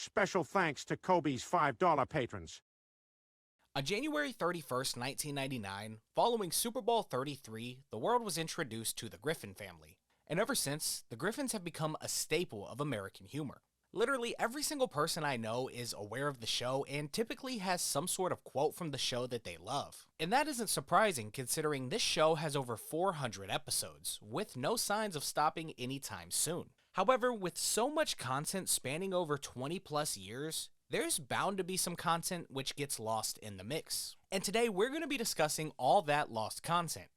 Special thanks to Kobe's $5 patrons. On January 31st, 1999, following Super Bowl 33, the world was introduced to the Griffin family. And ever since, the Griffins have become a staple of American humor. Literally every single person I know is aware of the show and typically has some sort of quote from the show that they love. And that isn't surprising considering this show has over 400 episodes, with no signs of stopping anytime soon. However, with so much content spanning over 20 plus years, there's bound to be some content which gets lost in the mix. And today we're going to be discussing all that lost content.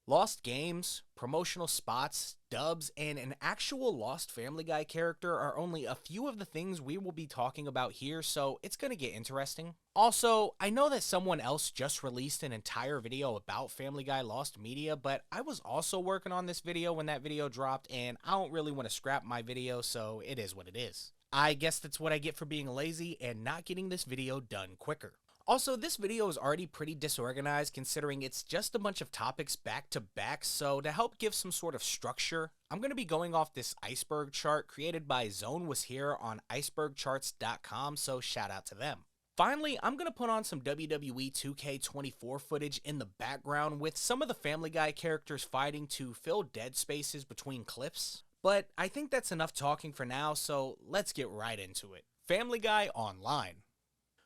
Lost games, promotional spots, dubs, and an actual lost Family Guy character are only a few of the things we will be talking about here, so it's going to get interesting. Also, I know that someone else just released an entire video about Family Guy Lost Media, but I was also working on this video when that video dropped, and I don't really want to scrap my video, so it is what it is. I guess that's what I get for being lazy and not getting this video done quicker. Also, this video is already pretty disorganized considering it's just a bunch of topics back to back, so to help give some sort of structure, I'm going to be going off this iceberg chart created by Zone Was Here on icebergcharts.com, so shout out to them. Finally, I'm going to put on some WWE 2K24 footage in the background with some of the Family Guy characters fighting to fill dead spaces between clips. But I think that's enough talking for now, so let's get right into it. Family Guy Online.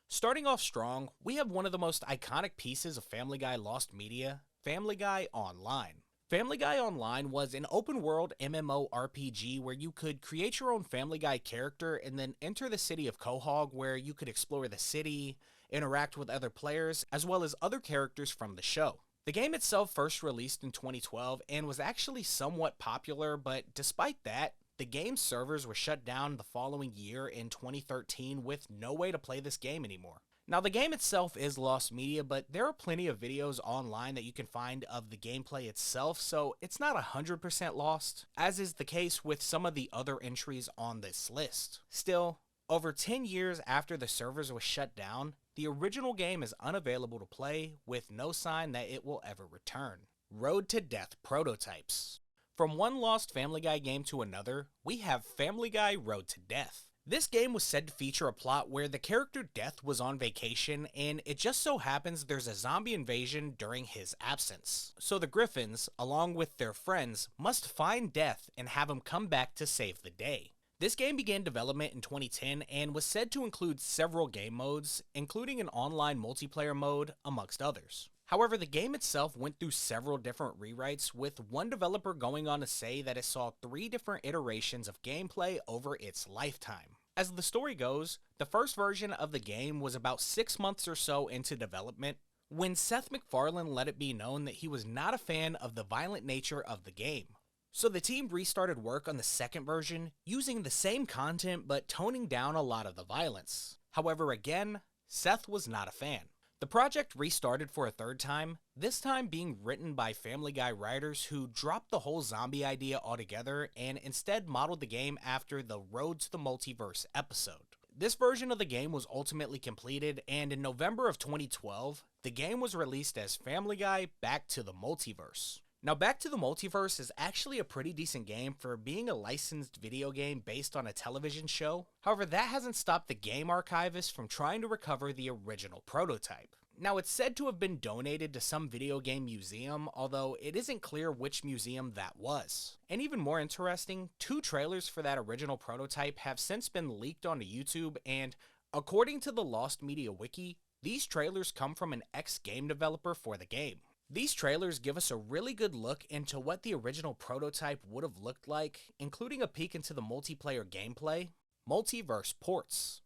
Starting off strong, we have one of the most iconic pieces of Family Guy Lost Media, Family Guy Online. Family Guy Online was an open-world MMORPG where you could create your own Family Guy character and then enter the city of Quahog where you could explore the city, interact with other players, as well as other characters from the show. The game itself first released in 2012 and was actually somewhat popular, but despite that, the game's servers were shut down the following year in 2013 with no way to play this game anymore. Now the game itself is lost media, but there are plenty of videos online that you can find of the gameplay itself, so it's not 100% lost, as is the case with some of the other entries on this list. Still, over 10 years after the servers were shut down, the original game is unavailable to play with no sign that it will ever return. Road to Death prototypes. From one lost Family Guy game to another, we have Family Guy Road to Death. This game was said to feature a plot where the character Death was on vacation and it just so happens there's a zombie invasion during his absence. So the Griffins, along with their friends, must find Death and have him come back to save the day. This game began development in 2010 and was said to include several game modes, including an online multiplayer mode, amongst others. However, the game itself went through several different rewrites, with one developer going on to say that it saw 3 different iterations of gameplay over its lifetime. As the story goes, the first version of the game was about 6 months or so into development, when Seth MacFarlane let it be known that he was not a fan of the violent nature of the game. So the team restarted work on the second version, using the same content but toning down a lot of the violence. However, again, Seth was not a fan. The project restarted for a third time, this time being written by Family Guy writers who dropped the whole zombie idea altogether and instead modeled the game after the Road to the Multiverse episode. This version of the game was ultimately completed, and in November of 2012, the game was released as Family Guy Back to the Multiverse. Now, Back to the Multiverse is actually a pretty decent game for being a licensed video game based on a television show. However, that hasn't stopped the game archivist from trying to recover the original prototype. Now, it's said to have been donated to some video game museum, although it isn't clear which museum that was. And even more interesting, 2 trailers for that original prototype have since been leaked onto YouTube, and according to the Lost Media Wiki, these trailers come from an ex-game developer for the game. These trailers give us a really good look into what the original prototype would have looked like, including a peek into the multiplayer gameplay. Multiverse ports.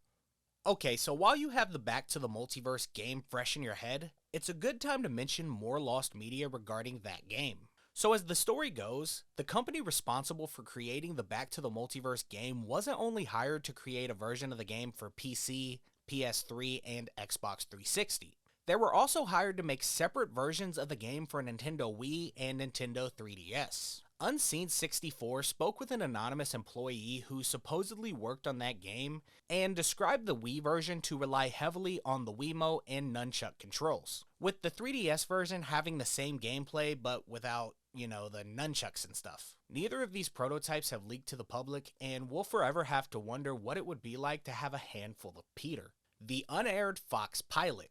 Okay, so while you have the Back to the Multiverse game fresh in your head, it's a good time to mention more lost media regarding that game. So as the story goes, the company responsible for creating the Back to the Multiverse game wasn't only hired to create a version of the game for PC, PS3, and Xbox 360. They were also hired to make separate versions of the game for Nintendo Wii and Nintendo 3DS. Unseen64 spoke with an anonymous employee who supposedly worked on that game and described the Wii version to rely heavily on the Wiimote and nunchuck controls, with the 3DS version having the same gameplay but without the nunchucks and stuff. Neither of these prototypes have leaked to the public, and we'll forever have to wonder what it would be like to have a handful of Peter. The unaired Fox pilot.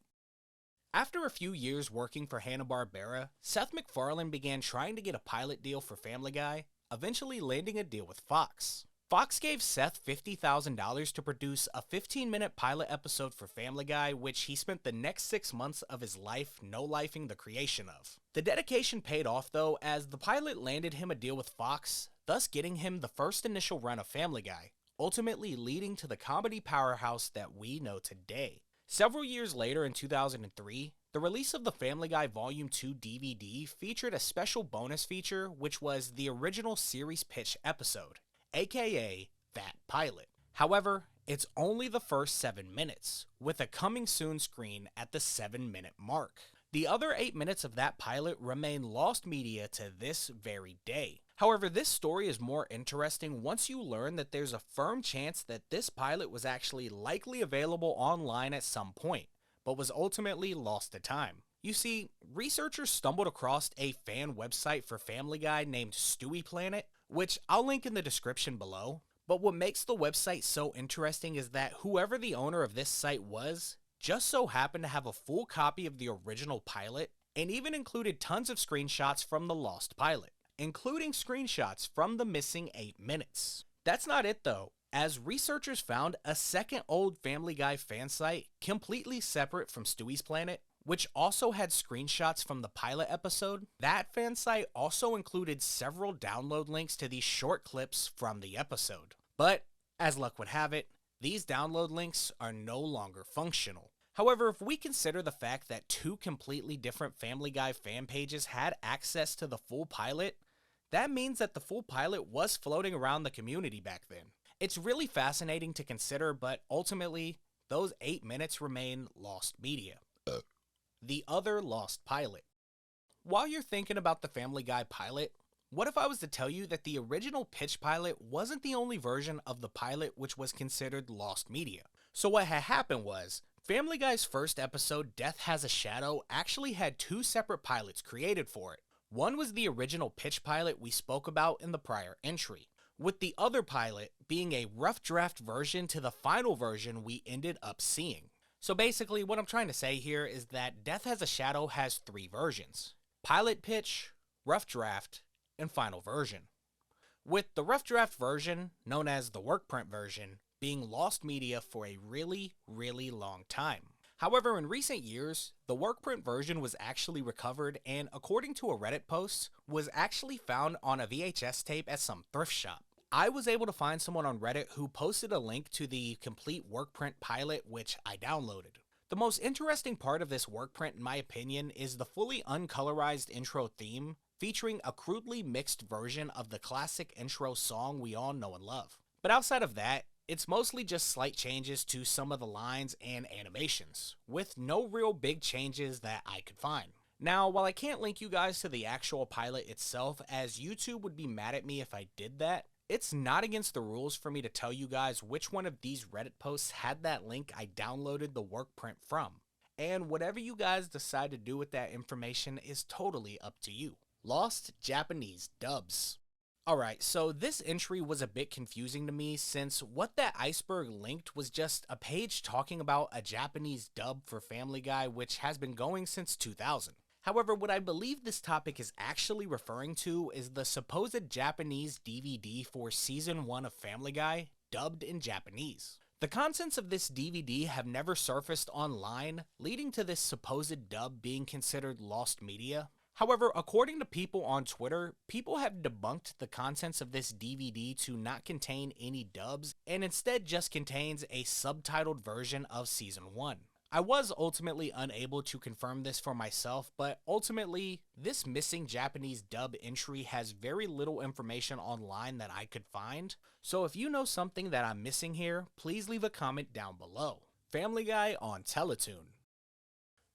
After a few years working for Hanna-Barbera, Seth MacFarlane began trying to get a pilot deal for Family Guy, eventually landing a deal with Fox. Fox gave Seth $50,000 to produce a 15-minute pilot episode for Family Guy, which he spent the next 6 months of his life no-lifing the creation of. The dedication paid off though, as the pilot landed him a deal with Fox, thus getting him the first initial run of Family Guy, ultimately leading to the comedy powerhouse that we know today. Several years later in 2003, the release of the Family Guy Volume 2 DVD featured a special bonus feature, which was the original series pitch episode, aka that pilot. However, it's only the first 7 minutes, with a coming soon screen at the 7-minute mark. The other 8 minutes of that pilot remain lost media to this very day. However, this story is more interesting once you learn that there's a firm chance that this pilot was actually likely available online at some point, but was ultimately lost to time. You see, researchers stumbled across a fan website for Family Guy named STEWIE'S, which I'll link in the description below. But what makes the website so interesting is that whoever the owner of this site was, just so happened to have a full copy of the original pilot, and even included tons of screenshots from the lost pilot, including screenshots from the missing 8 minutes. That's not it though, as researchers found a second old Family Guy fan site completely separate from Stewie's Planet, which also had screenshots from the pilot episode. That fan site also included several download links to these short clips from the episode. But, as luck would have it, these download links are no longer functional. However, if we consider the fact that 2 completely different Family Guy fan pages had access to the full pilot, that means that the full pilot was floating around the community back then. It's really fascinating to consider, but ultimately, those 8 minutes remain lost media. The other lost pilot. While you're thinking about the Family Guy pilot, what if I was to tell you that the original pitch pilot wasn't the only version of the pilot which was considered lost media? So what had happened was, Family Guy's first episode, Death Has a Shadow, actually had 2 separate pilots created for it. One was the original pitch pilot we spoke about in the prior entry, with the other pilot being a rough draft version to the final version we ended up seeing. So basically, what I'm trying to say here is that Death Has a Shadow has 3 versions: pilot pitch, rough draft, and final version. With the rough draft version, known as the work print version, being lost media for a really, really long time. However, in recent years, the work print version was actually recovered and, according to a Reddit post, was actually found on a VHS tape at some thrift shop. I was able to find someone on Reddit who posted a link to the complete work print pilot, which I downloaded. The most interesting part of this work print, in my opinion, is the fully uncolorized intro theme, featuring a crudely mixed version of the classic intro song we all know and love. But outside of that, it's mostly just slight changes to some of the lines and animations, with no real big changes that I could find. Now, while I can't link you guys to the actual pilot itself, as YouTube would be mad at me if I did that, it's not against the rules for me to tell you guys which one of these Reddit posts had that link I downloaded the work print from. And whatever you guys decide to do with that information is totally up to you. Lost Japanese dubs. Alright, so this entry was a bit confusing to me since what that iceberg linked was just a page talking about a Japanese dub for Family Guy, which has been going since 2000. However, what I believe this topic is actually referring to is the supposed Japanese DVD for Season 1 of Family Guy, dubbed in Japanese. The contents of this DVD have never surfaced online, leading to this supposed dub being considered lost media. However, according to people on Twitter, people have debunked the contents of this DVD to not contain any dubs, and instead just contains a subtitled version of Season 1. I was ultimately unable to confirm this for myself, but ultimately, this missing Japanese dub entry has very little information online that I could find, so if you know something that I'm missing here, please leave a comment down below. Family Guy on Teletoon.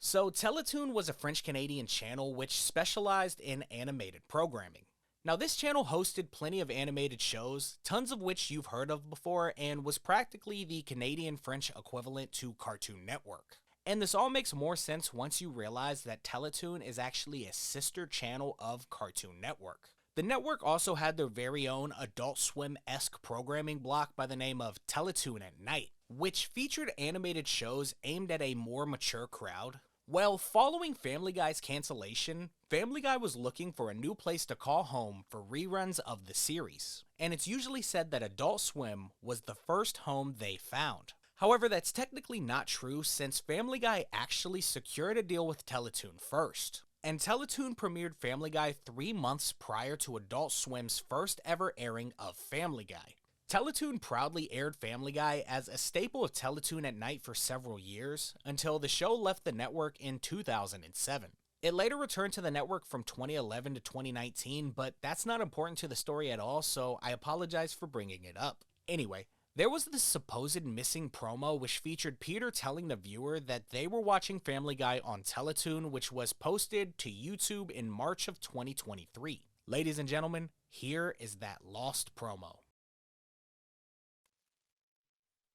So Teletoon was a French-Canadian channel which specialized in animated programming. Now this channel hosted plenty of animated shows, tons of which you've heard of before, and was practically the Canadian-French equivalent to Cartoon Network. And this all makes more sense once you realize that Teletoon is actually a sister channel of Cartoon Network. The network also had their very own Adult Swim-esque programming block by the name of Teletoon at Night, which featured animated shows aimed at a more mature crowd. Well, following Family Guy's cancellation, Family Guy was looking for a new place to call home for reruns of the series, and it's usually said that Adult Swim was the first home they found. However, that's technically not true since Family Guy actually secured a deal with Teletoon first, and Teletoon premiered Family Guy 3 months prior to Adult Swim's first ever airing of Family Guy. Teletoon proudly aired Family Guy as a staple of Teletoon at Night for several years, until the show left the network in 2007. It later returned to the network from 2011 to 2019, but that's not important to the story at all, so I apologize for bringing it up. Anyway, there was this supposed missing promo which featured Peter telling the viewer that they were watching Family Guy on Teletoon, which was posted to YouTube in March of 2023. Ladies and gentlemen, here is that lost promo.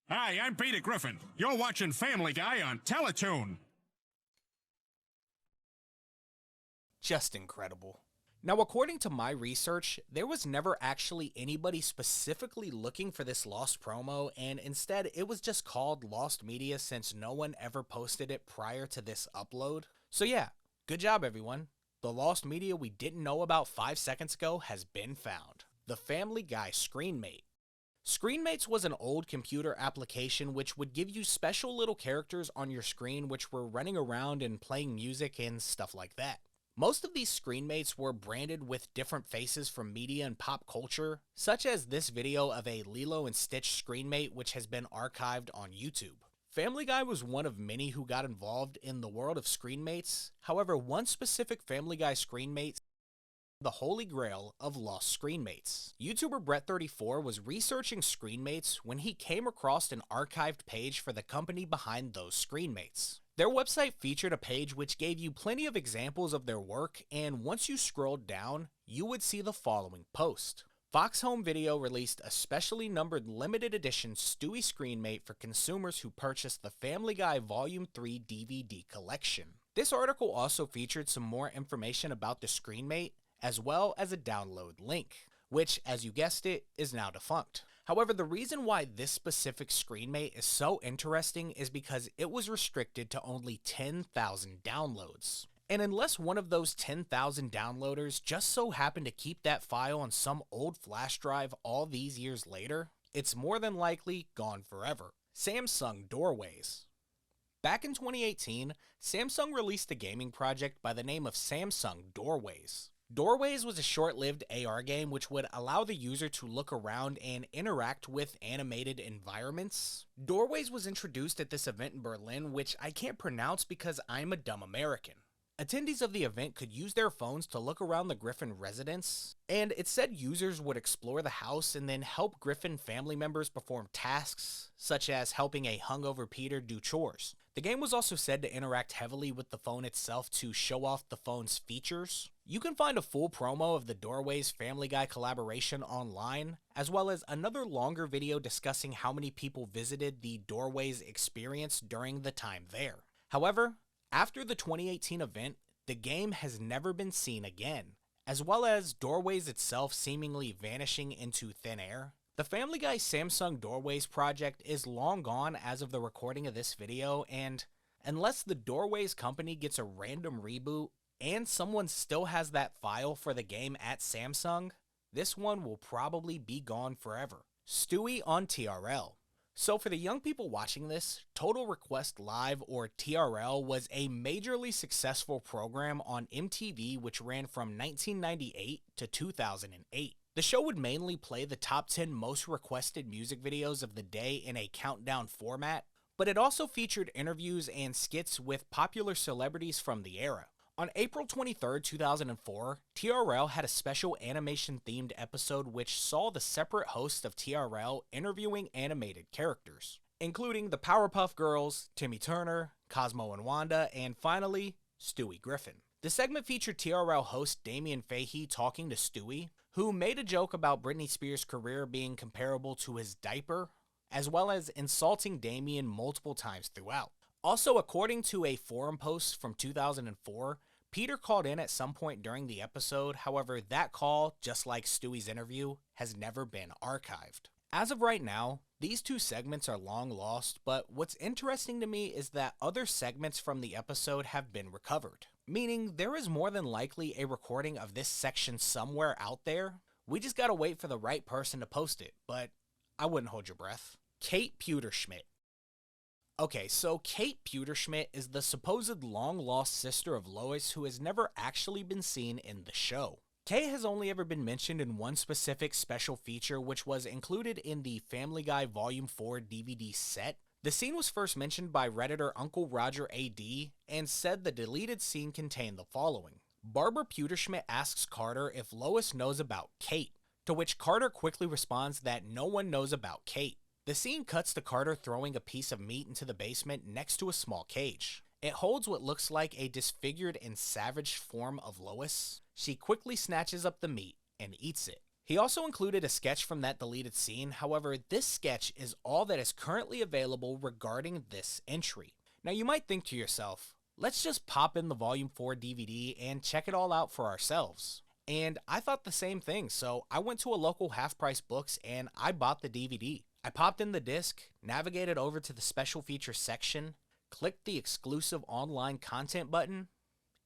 Hi, I'm Peter Griffin. You're watching Family Guy on Teletoon. Just incredible. Now, according to my research, there was never actually anybody specifically looking for this lost promo, and instead it was just called lost media since no one ever posted it prior to this upload. So yeah, good job everyone. The lost media we didn't know about 5 seconds ago has been found. The Family Guy Screenmate. Screenmates was an old computer application which would give you special little characters on your screen which were running around and playing music and stuff like that. Most of these screenmates were branded with different faces from media and pop culture, such as this video of a Lilo and Stitch screenmate which has been archived on YouTube. Family Guy was one of many who got involved in the world of screenmates. However, one specific Family Guy screenmate, the holy grail of lost screenmates. YouTuber Brett34 was researching screenmates when he came across an archived page for the company behind those screenmates. Their website featured a page which gave you plenty of examples of their work, and once you scrolled down, you would see the following post. Fox Home Video released a specially numbered limited edition Stewie screenmate for consumers who purchased the Family Guy Volume 3 DVD collection. This article also featured some more information about the screenmate, as well as a download link, which, as you guessed it, is now defunct. However, the reason why this specific screenmate is so interesting is because it was restricted to only 10,000 downloads. And unless one of those 10,000 downloaders just so happened to keep that file on some old flash drive all these years later, it's more than likely gone forever. Samsung Doorways. Back in 2018, Samsung released a gaming project by the name of Samsung Doorways. Doorways was a short-lived AR game which would allow the user to look around and interact with animated environments. Doorways was introduced at this event in Berlin, which I can't pronounce because I'm a dumb American. Attendees of the event could use their phones to look around the Griffin residence, and it said users would explore the house and then help Griffin family members perform tasks, such as helping a hungover Peter do chores. The game was also said to interact heavily with the phone itself to show off the phone's features. You can find a full promo of the Doorways Family Guy collaboration online, as well as another longer video discussing how many people visited the Doorways experience during the time there. However, after the 2018 event, the game has never been seen again, as well as Doorways itself seemingly vanishing into thin air. The Family Guy Samsung Doorways project is long gone as of the recording of this video, and unless the Doorways company gets a random reboot and someone still has that file for the game at Samsung, this one will probably be gone forever. Stewie on TRL. So for the young people watching this, Total Request Live, or TRL, was a majorly successful program on MTV which ran from 1998 to 2008. The show would mainly play the top 10 most requested music videos of the day in a countdown format, but it also featured interviews and skits with popular celebrities from the era. On April 23, 2004, TRL had a special animation-themed episode which saw the separate hosts of TRL interviewing animated characters, including the Powerpuff Girls, Timmy Turner, Cosmo and Wanda, and finally, Stewie Griffin. The segment featured TRL host Damien Fahey talking to Stewie, who made a joke about Britney Spears' career being comparable to his diaper, as well as insulting Damien multiple times throughout. Also, according to a forum post from 2004, Peter called in at some point during the episode. However, that call, just like Stewie's interview, has never been archived. As of right now, these two segments are long lost, but what's interesting to me is that other segments from the episode have been recovered, meaning there is more than likely a recording of this section somewhere out there. We just gotta wait for the right person to post it, but I wouldn't hold your breath. Kate Pewterschmidt. Okay, so Kate Pewterschmidt is the supposed long-lost sister of Lois who has never actually been seen in the show. Kate has only ever been mentioned in one specific special feature, which was included in the Family Guy Volume 4 DVD set. The scene was first mentioned by Redditor Uncle Roger AD and said the deleted scene contained the following. Barbara Pewterschmidt asks Carter if Lois knows about Kate, to which Carter quickly responds that no one knows about Kate. The scene cuts to Carter throwing a piece of meat into the basement next to a small cage. It holds what looks like a disfigured and savage form of Lois. She quickly snatches up the meat and eats it. He also included a sketch from that deleted scene. However, this sketch is all that is currently available regarding this entry. Now you might think to yourself, let's just pop in the Volume 4 DVD and check it all out for ourselves. And I thought the same thing, so I went to a local half-price books and I bought the DVD. I popped in the disc, navigated over to the special features section, clicked the exclusive online content button,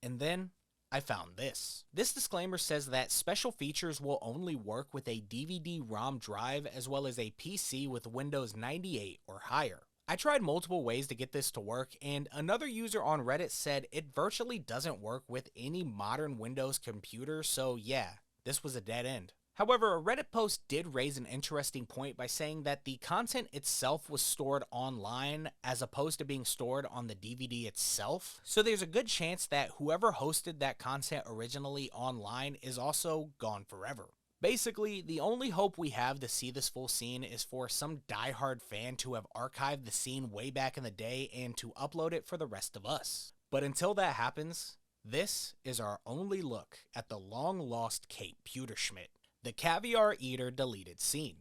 and then I found this. This disclaimer says that special features will only work with a DVD-ROM drive as well as a PC with Windows 98 or higher. I tried multiple ways to get this to work, and another user on Reddit said it virtually doesn't work with any modern Windows computer, so yeah, this was a dead end. However, a Reddit post did raise an interesting point by saying that the content itself was stored online as opposed to being stored on the DVD itself. So there's a good chance that whoever hosted that content originally online is also gone forever. Basically, the only hope we have to see this full scene is for some diehard fan to have archived the scene way back in the day and to upload it for the rest of us. But until that happens, this is our only look at the long-lost Kate Pewterschmidt. The Caviar Eater deleted scene.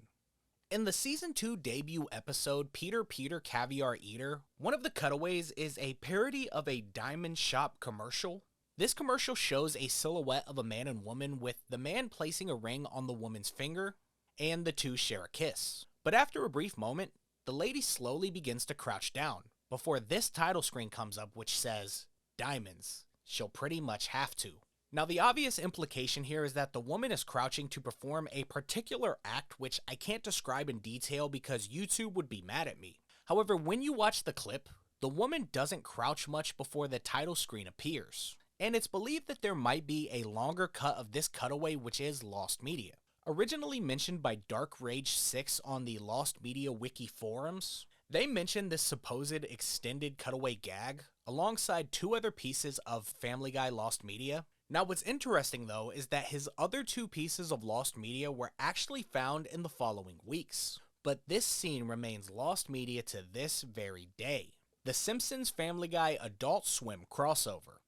In the Season 2 debut episode, Peter Caviar Eater, one of the cutaways is a parody of a diamond shop commercial. This commercial shows a silhouette of a man and woman with the man placing a ring on the woman's finger, and the two share a kiss. But after a brief moment, the lady slowly begins to crouch down, before this title screen comes up which says, "Diamonds, she'll pretty much have to." Now the obvious implication here is that the woman is crouching to perform a particular act which I can't describe in detail because YouTube would be mad at me. However, when you watch the clip, the woman doesn't crouch much before the title screen appears. And it's believed that there might be a longer cut of this cutaway which is lost media. Originally mentioned by Dark Rage 6 on the Lost Media Wiki forums, they mentioned this supposed extended cutaway gag alongside two other pieces of Family Guy Lost Media. Now what's interesting though is that his other two pieces of lost media were actually found in the following weeks. But this scene remains lost media to this very day. The Simpsons Family Guy Adult Swim crossover.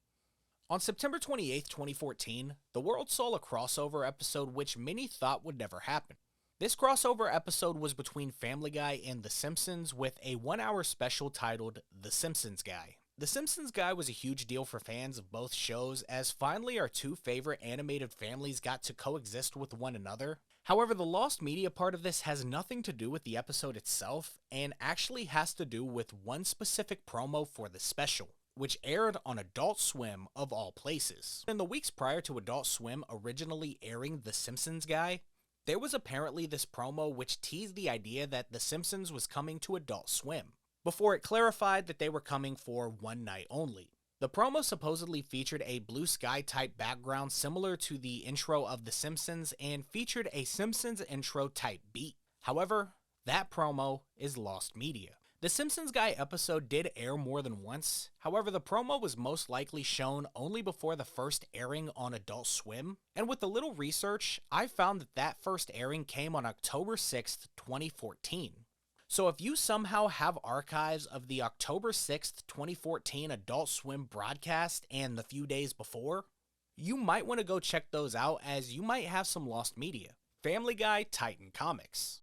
On September 28, 2014, the world saw a crossover episode which many thought would never happen. This crossover episode was between Family Guy and The Simpsons with a 1-hour special titled The Simpsons Guy. The Simpsons Guy was a huge deal for fans of both shows as finally our two favorite animated families got to coexist with one another. However, the lost media part of this has nothing to do with the episode itself and actually has to do with one specific promo for the special, which aired on Adult Swim of all places. In the weeks prior to Adult Swim originally airing The Simpsons Guy, there was apparently this promo which teased the idea that The Simpsons was coming to Adult Swim, before it clarified that they were coming for one night only. The promo supposedly featured a blue sky type background similar to the intro of The Simpsons and featured a Simpsons intro type beat. However, that promo is lost media. The Simpsons Guy episode did air more than once, however the promo was most likely shown only before the first airing on Adult Swim, and with a little research, I found that that first airing came on October 6th, 2014. So if you somehow have archives of the October 6th, 2014 Adult Swim broadcast and the few days before, you might want to go check those out as you might have some lost media. Family Guy Titan Comics.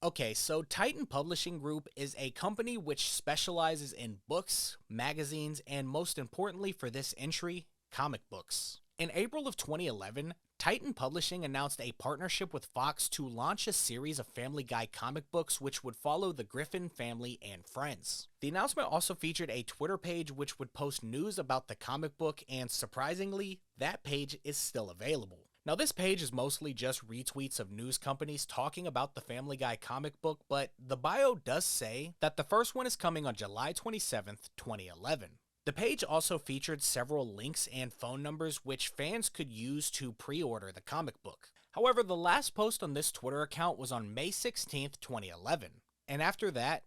Okay, so Titan Publishing Group is a company which specializes in books, magazines, and most importantly for this entry, comic books. In April of 2011, Titan Publishing announced a partnership with Fox to launch a series of Family Guy comic books which would follow the Griffin family and friends. The announcement also featured a Twitter page which would post news about the comic book, and surprisingly, that page is still available. Now this page is mostly just retweets of news companies talking about the Family Guy comic book, but the bio does say that the first one is coming on July 27th, 2011. The page also featured several links and phone numbers which fans could use to pre-order the comic book. However, the last post on this Twitter account was on May 16th, 2011. And after that,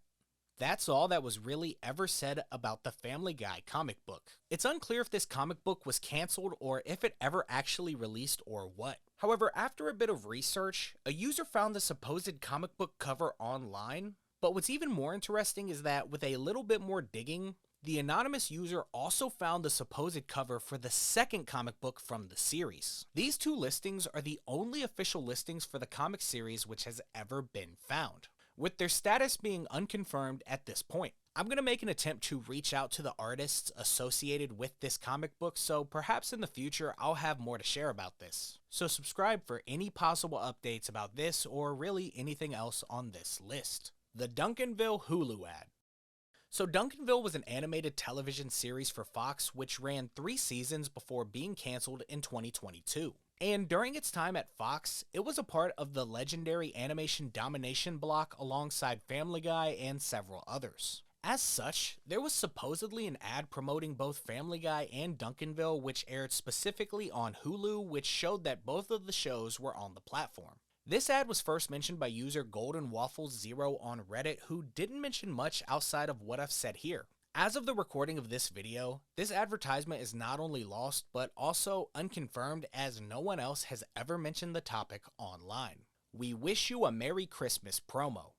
that's all that was really ever said about the Family Guy comic book. It's unclear if this comic book was cancelled or if it ever actually released or what. However, after a bit of research, a user found the supposed comic book cover online. But what's even more interesting is that with a little bit more digging, the anonymous user also found the supposed cover for the second comic book from the series. These two listings are the only official listings for the comic series which has ever been found, with their status being unconfirmed at this point. I'm going to make an attempt to reach out to the artists associated with this comic book, so perhaps in the future I'll have more to share about this. So subscribe for any possible updates about this or really anything else on this list. The Duncanville Hulu ad. So Duncanville was an animated television series for Fox which ran 3 seasons before being canceled in 2022. And during its time at Fox, it was a part of the legendary animation domination block alongside Family Guy and several others. As such, there was supposedly an ad promoting both Family Guy and Duncanville which aired specifically on Hulu, which showed that both of the shows were on the platform. This ad was first mentioned by user GoldenWaffles0 on Reddit, who didn't mention much outside of what I've said here. As of the recording of this video, this advertisement is not only lost, but also unconfirmed as no one else has ever mentioned the topic online. We wish you a Merry Christmas promo.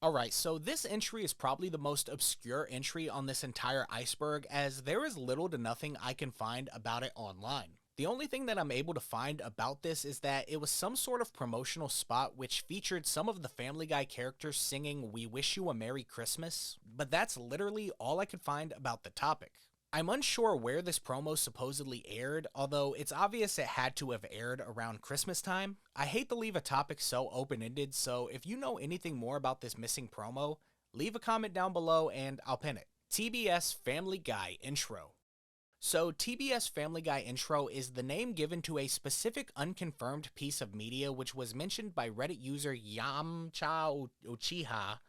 Alright, so this entry is probably the most obscure entry on this entire iceberg, as there is little to nothing I can find about it online. The only thing that I'm able to find about this is that it was some sort of promotional spot which featured some of the Family Guy characters singing "We Wish You a Merry Christmas," but that's literally all I could find about the topic. I'm unsure where this promo supposedly aired, although it's obvious it had to have aired around Christmas time. I hate to leave a topic so open-ended, so if you know anything more about this missing promo, leave a comment down below and I'll pin it. TBS Family Guy Intro. So TBS Family Guy Intro is the name given to a specific unconfirmed piece of media which was mentioned by Reddit user Yamcha Uchiha,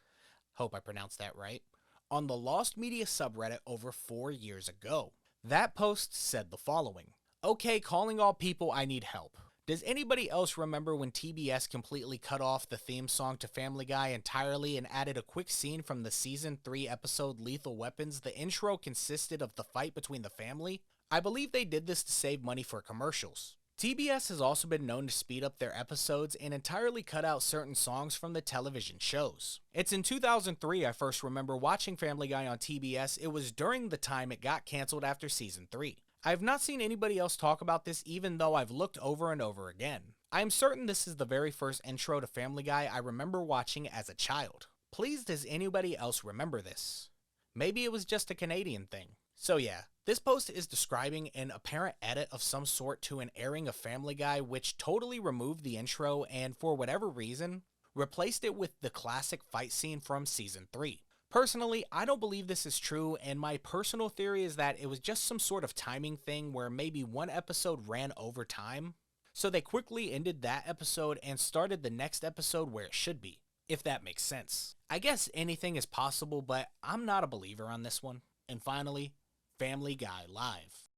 hope I pronounced that right, on the Lost Media subreddit over 4 years ago. That post said the following: "Okay, calling all people, I need help. Does anybody else remember when TBS completely cut off the theme song to Family Guy entirely and added a quick scene from the season 3 episode Lethal Weapons? The intro consisted of the fight between the family. I believe they did this to save money for commercials. TBS has also been known to speed up their episodes and entirely cut out certain songs from the television shows. It's in 2003 I first remember watching Family Guy on TBS. It was during the time it got canceled after season 3. I have not seen anybody else talk about this even though I've looked over and over again. I am certain this is the very first intro to Family Guy I remember watching as a child. Please, does anybody else remember this? Maybe it was just a Canadian thing." So yeah, this post is describing an apparent edit of some sort to an airing of Family Guy which totally removed the intro and for whatever reason, replaced it with the classic fight scene from season 3. Personally, I don't believe this is true, and my personal theory is that it was just some sort of timing thing where maybe one episode ran over time, so they quickly ended that episode and started the next episode where it should be, if that makes sense. I guess anything is possible, but I'm not a believer on this one. And finally, Family Guy Live.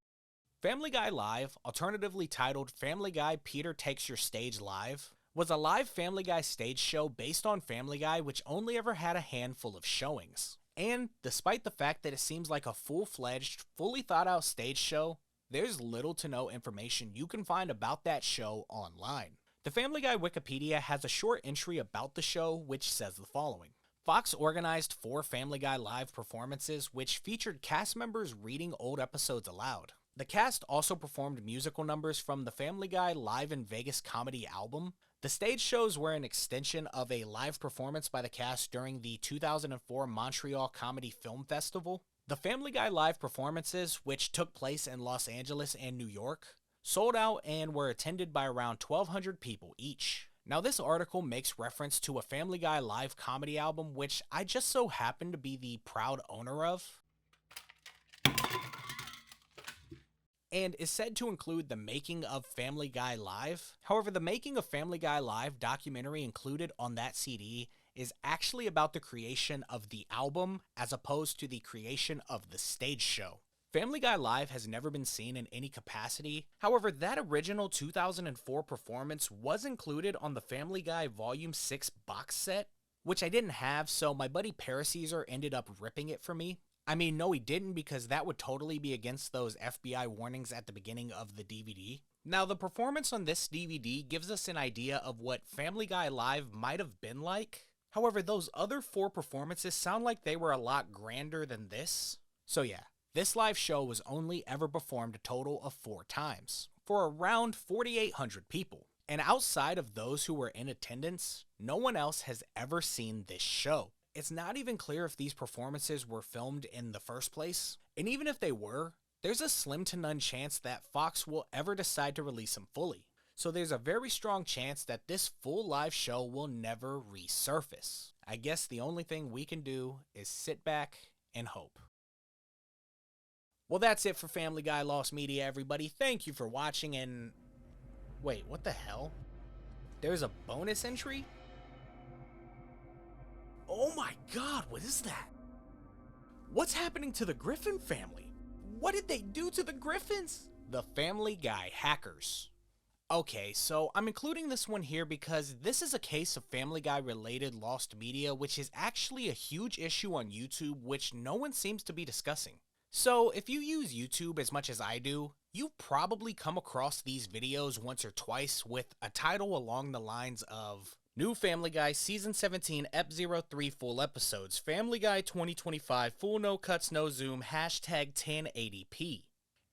Family Guy Live, alternatively titled Family Guy Peter Takes Your Stage Live, was a live Family Guy stage show based on Family Guy which only ever had a handful of showings. And despite the fact that it seems like a full-fledged, fully thought-out stage show, there's little to no information you can find about that show online. The Family Guy Wikipedia has a short entry about the show which says the following: Fox organized 4 Family Guy live performances which featured cast members reading old episodes aloud. The cast also performed musical numbers from the Family Guy Live in Vegas comedy album. The stage shows were an extension of a live performance by the cast during the 2004 Montreal Comedy Film Festival. The Family Guy live performances, which took place in Los Angeles and New York, sold out and were attended by around 1,200 people each. Now, this article makes reference to a Family Guy live comedy album, which I just so happen to be the proud owner of, and is said to include the Making of Family Guy Live. However, the Making of Family Guy Live documentary included on that CD is actually about the creation of the album as opposed to the creation of the stage show. Family Guy Live has never been seen in any capacity. However, that original 2004 performance was included on the Family Guy Volume 6 box set, which I didn't have, so my buddy Paracaesar ended up ripping it for me. I mean, no he didn't, because that would totally be against those FBI warnings at the beginning of the DVD. Now, the performance on this DVD gives us an idea of what Family Guy Live might have been like. However, those other 4 performances sound like they were a lot grander than this. So yeah, this live show was only ever performed a total of 4 times, for around 4,800 people. And outside of those who were in attendance, no one else has ever seen this show. It's not even clear if these performances were filmed in the first place, and even if they were, there's a slim to none chance that Fox will ever decide to release them fully. So there's a very strong chance that this full live show will never resurface. I guess the only thing we can do is sit back and hope. Well, that's it for Family Guy Lost Media, everybody. Thank you for watching, and... wait, what the hell? There's a bonus entry? Oh my god, what is that? What's happening to the Griffin family? What did they do to the Griffins? The Family Guy hackers. Okay, so I'm including this one here because this is a case of Family Guy related lost media, which is actually a huge issue on YouTube, which no one seems to be discussing. So if you use YouTube as much as I do, you've probably come across these videos once or twice with a title along the lines of New Family Guy Season 17 Ep 03 Full Episodes, Family Guy 2025 Full No Cuts No Zoom, hashtag 1080p.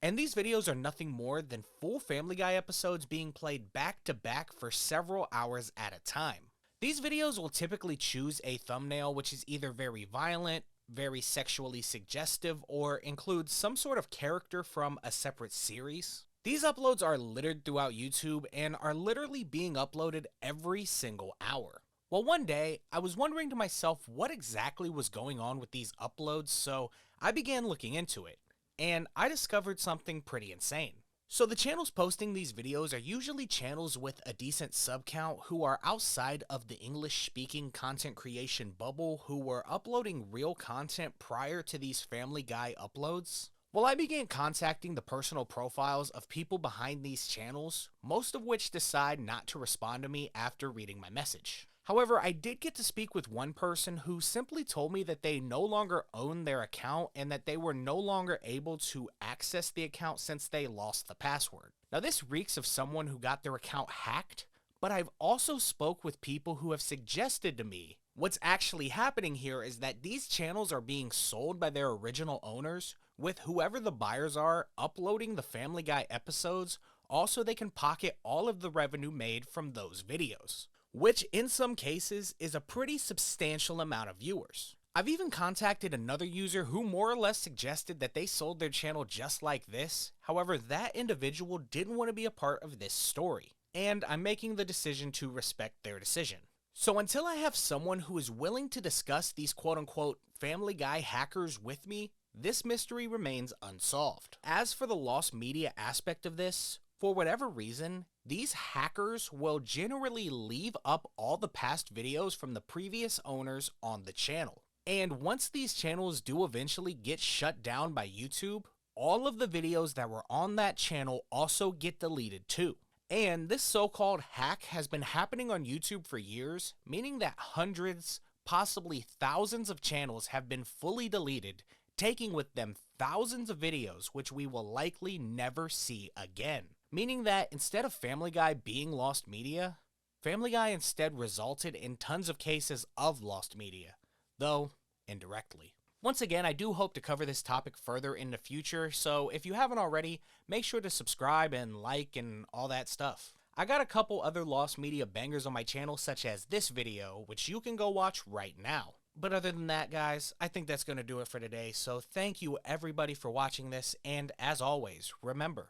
And these videos are nothing more than full Family Guy episodes being played back to back for several hours at a time. These videos will typically choose a thumbnail which is either very violent, very sexually suggestive, or includes some sort of character from a separate series. These uploads are littered throughout YouTube and are literally being uploaded every single hour. Well, one day, I was wondering to myself what exactly was going on with these uploads, so I began looking into it, and I discovered something pretty insane. So the channels posting these videos are usually channels with a decent sub count who are outside of the English-speaking content creation bubble who were uploading real content prior to these Family Guy uploads. Well, I began contacting the personal profiles of people behind these channels, most of which decide not to respond to me after reading my message. However, I did get to speak with one person who simply told me that they no longer own their account and that they were no longer able to access the account since they lost the password. Now, this reeks of someone who got their account hacked, but I've also spoke with people who have suggested to me what's actually happening here is that these channels are being sold by their original owners, with whoever the buyers are uploading the Family Guy episodes, also they can pocket all of the revenue made from those videos, which in some cases is a pretty substantial amount of viewers. I've even contacted another user who more or less suggested that they sold their channel just like this. However, that individual didn't want to be a part of this story, and I'm making the decision to respect their decision. So until I have someone who is willing to discuss these quote-unquote Family Guy hackers with me, this mystery remains unsolved. As for the lost media aspect of this, for whatever reason, these hackers will generally leave up all the past videos from the previous owners on the channel. And once these channels do eventually get shut down by YouTube, all of the videos that were on that channel also get deleted too. And this so-called hack has been happening on YouTube for years, meaning that hundreds, possibly thousands of channels have been fully deleted, taking with them thousands of videos which we will likely never see again. Meaning that instead of Family Guy being lost media, Family Guy instead resulted in tons of cases of lost media, though indirectly. Once again, I do hope to cover this topic further in the future, so if you haven't already, make sure to subscribe and like and all that stuff. I got a couple other Lost Media bangers on my channel, such as this video, which you can go watch right now. But other than that, guys, I think that's going to do it for today, so thank you everybody for watching this, and as always, remember,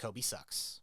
Kobe sucks.